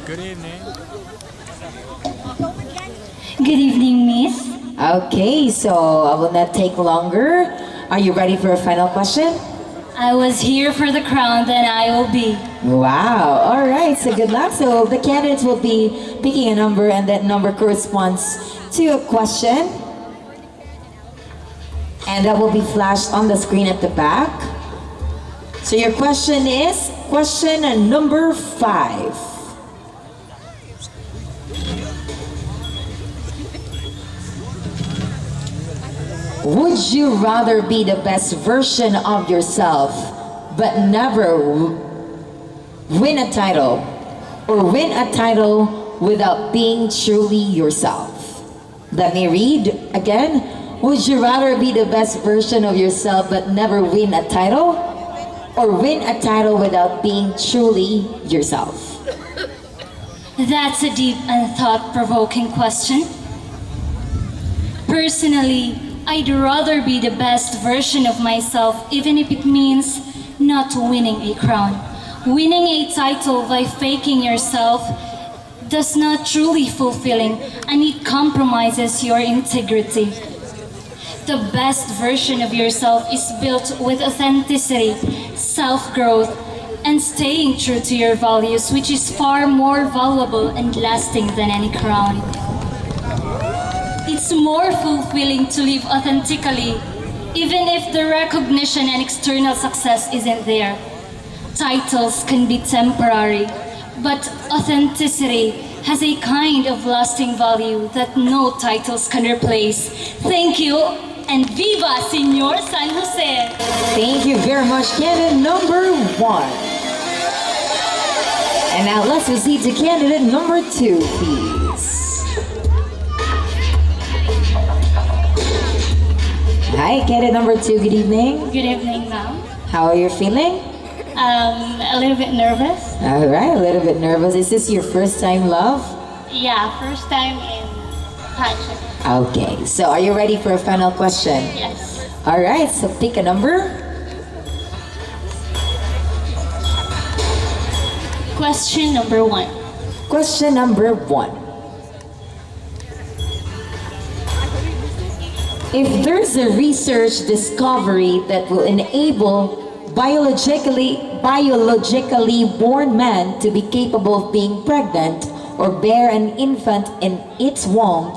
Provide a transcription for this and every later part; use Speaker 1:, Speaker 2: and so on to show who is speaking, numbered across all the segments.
Speaker 1: Good evening.
Speaker 2: Good evening, Miss.
Speaker 3: Okay, so I will not take longer. Are you ready for a final question?
Speaker 2: I was here for the crown, then I will be.
Speaker 3: Wow, all right, so good luck. So the candidates will be picking a number and that number corresponds to a question. And that will be flashed on the screen at the back. So your question is question number 5. Would you rather be the best version of yourself but never win a title, or win a title without being truly yourself? Let me read again. Would you rather be the best version of yourself but never win a title, or win a title without being truly yourself?
Speaker 2: That's a deep and thought-provoking question. Personally, I'd rather be the best version of myself, even if it means not winning a crown. Winning a title by faking yourself does not truly fulfilling, and it compromises your integrity. The best version of yourself is built with authenticity, self-growth, and staying true to your values, which is far more valuable and lasting than any crown. It's more fulfilling to live authentically, even if the recognition and external success isn't there. Titles can be temporary, but authenticity has a kind of lasting value that no titles can replace. Thank you, and Viva Señor San Jose!
Speaker 3: Thank you very much, candidate number 1. And now let's proceed to candidate number 2, please. Hi, candidate number 2, good evening.
Speaker 2: Good evening, ma'am.
Speaker 3: How are you feeling?
Speaker 2: A little bit nervous.
Speaker 3: All right, a little bit nervous. Is this your first time, love?
Speaker 2: Yeah, first time in pageant.
Speaker 3: Okay, so are you ready for a final question?
Speaker 2: Yes.
Speaker 3: All right, so pick a number.
Speaker 2: Question number 1.
Speaker 3: Question number 1. If there's a research discovery that will enable biologically born man to be capable of being pregnant or bear an infant in its womb,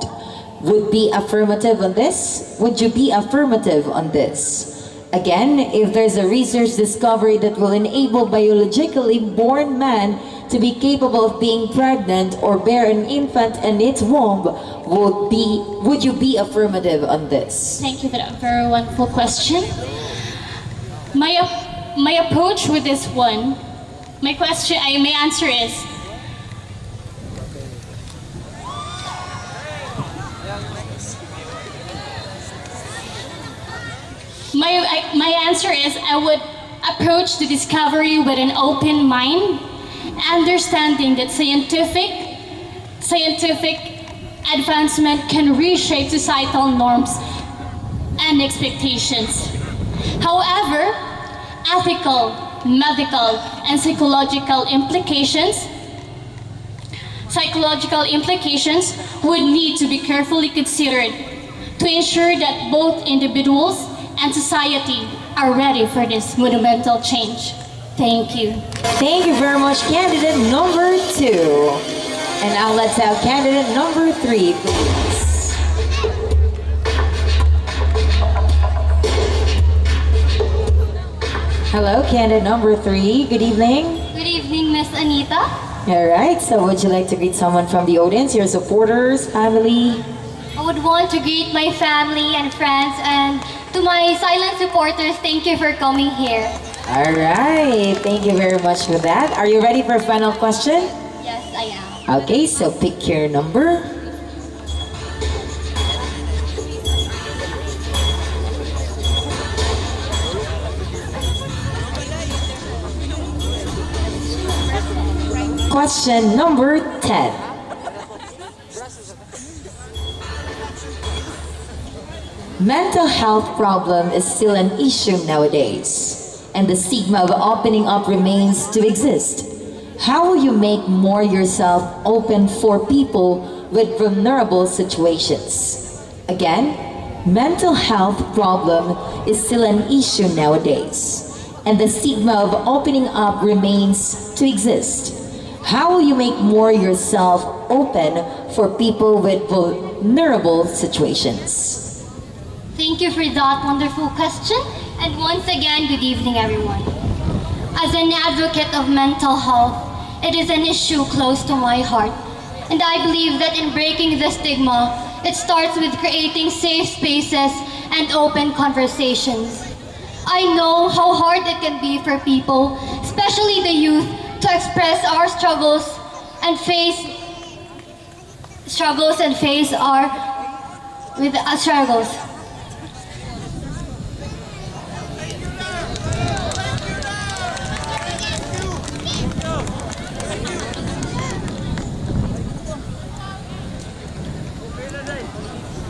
Speaker 3: would be affirmative on this? Would you be affirmative on this? Again, if there's a research discovery that will enable biologically born man to be capable of being pregnant or bear an infant in its womb, would you be affirmative on this?
Speaker 2: Thank you for that very wonderful question. My approach with this one, my answer is, my answer is I would approach the discovery with an open mind, understanding that scientific advancement can reshape societal norms and expectations. However, ethical, medical, and psychological implications would need to be carefully considered to ensure that both individuals and society are ready for this monumental change. Thank you.
Speaker 3: Thank you very much, candidate number 2. And now let's have candidate number 3, please. Hello, candidate number 3. Good evening.
Speaker 2: Good evening, Miss Anita.
Speaker 3: All right, so would you like to greet someone from the audience, your supporters, family?
Speaker 2: I would want to greet my family and friends, and to my silent supporters, thank you for coming here.
Speaker 3: All right, thank you very much for that. Are you ready for a final question?
Speaker 2: Yes, I am.
Speaker 3: Okay, so pick your number. Question number 10. Mental health problem is still an issue nowadays, and the stigma of opening up remains to exist. How will you make more yourself open for people with vulnerable situations? Again, mental health problem is still an issue nowadays, and the stigma of opening up remains to exist. How will you make more yourself open for people with vulnerable situations?
Speaker 2: Thank you for that wonderful question. And once again, good evening, everyone. As an advocate of mental health, it is an issue close to my heart. And I believe that in breaking the stigma, it starts with creating safe spaces and open conversations. I know how hard it can be for people, especially the youth, to express our struggles and face our struggles.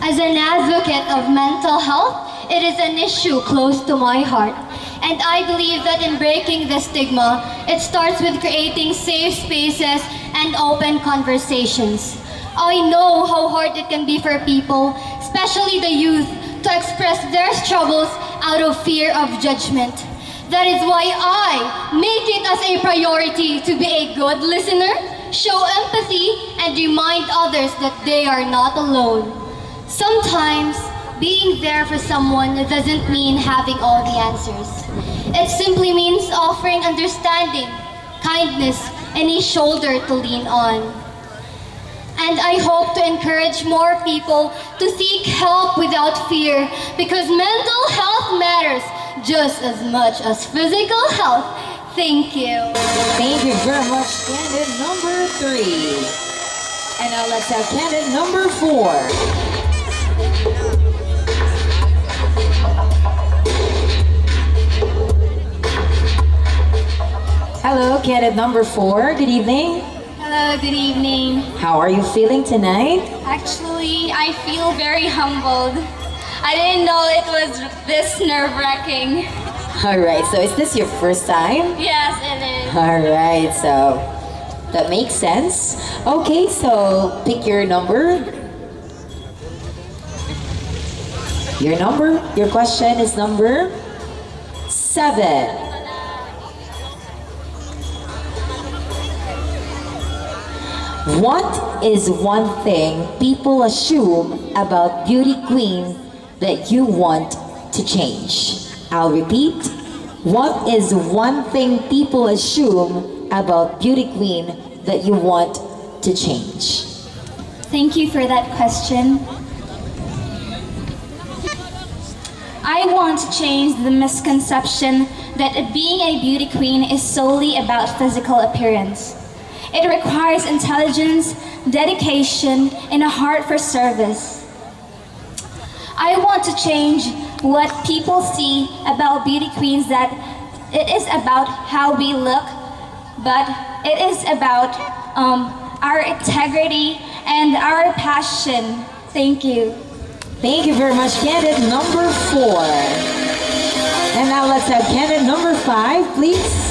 Speaker 2: As an advocate of mental health, it is an issue close to my heart. And I believe that in breaking the stigma, it starts with creating safe spaces and open conversations. I know how hard it can be for people, especially the youth, to express their struggles out of fear of judgment. That is why I make it as a priority to be a good listener, show empathy, and remind others that they are not alone. Sometimes, being there for someone doesn't mean having all the answers. It simply means offering understanding, kindness, and a shoulder to lean on. And I hope to encourage more people to seek help without fear, because mental health matters just as much as physical health. Thank you.
Speaker 3: Thank you very much, candidate number 3. And now let's have candidate number 4. Hello, candidate number 4. Good evening.
Speaker 2: Hello, good evening.
Speaker 3: How are you feeling tonight?
Speaker 2: Actually, I feel very humbled. I didn't know it was this nerve-wracking.
Speaker 3: Alright, so is this your first time?
Speaker 2: Yes, it is.
Speaker 3: Alright, so that makes sense. Okay, so pick your number. Your question is number 7. What is one thing people assume about beauty queen that you want to change? I'll repeat. What is one thing people assume about beauty queen that you want to change?
Speaker 2: Thank you for that question. I want to change the misconception that being a beauty queen is solely about physical appearance. It requires intelligence, dedication, and a heart for service. I want to change what people see about beauty queens, that it is about how we look, but it is about our integrity and our passion. Thank you.
Speaker 3: Thank you very much, candidate number 4. And now let's have candidate number 5, please.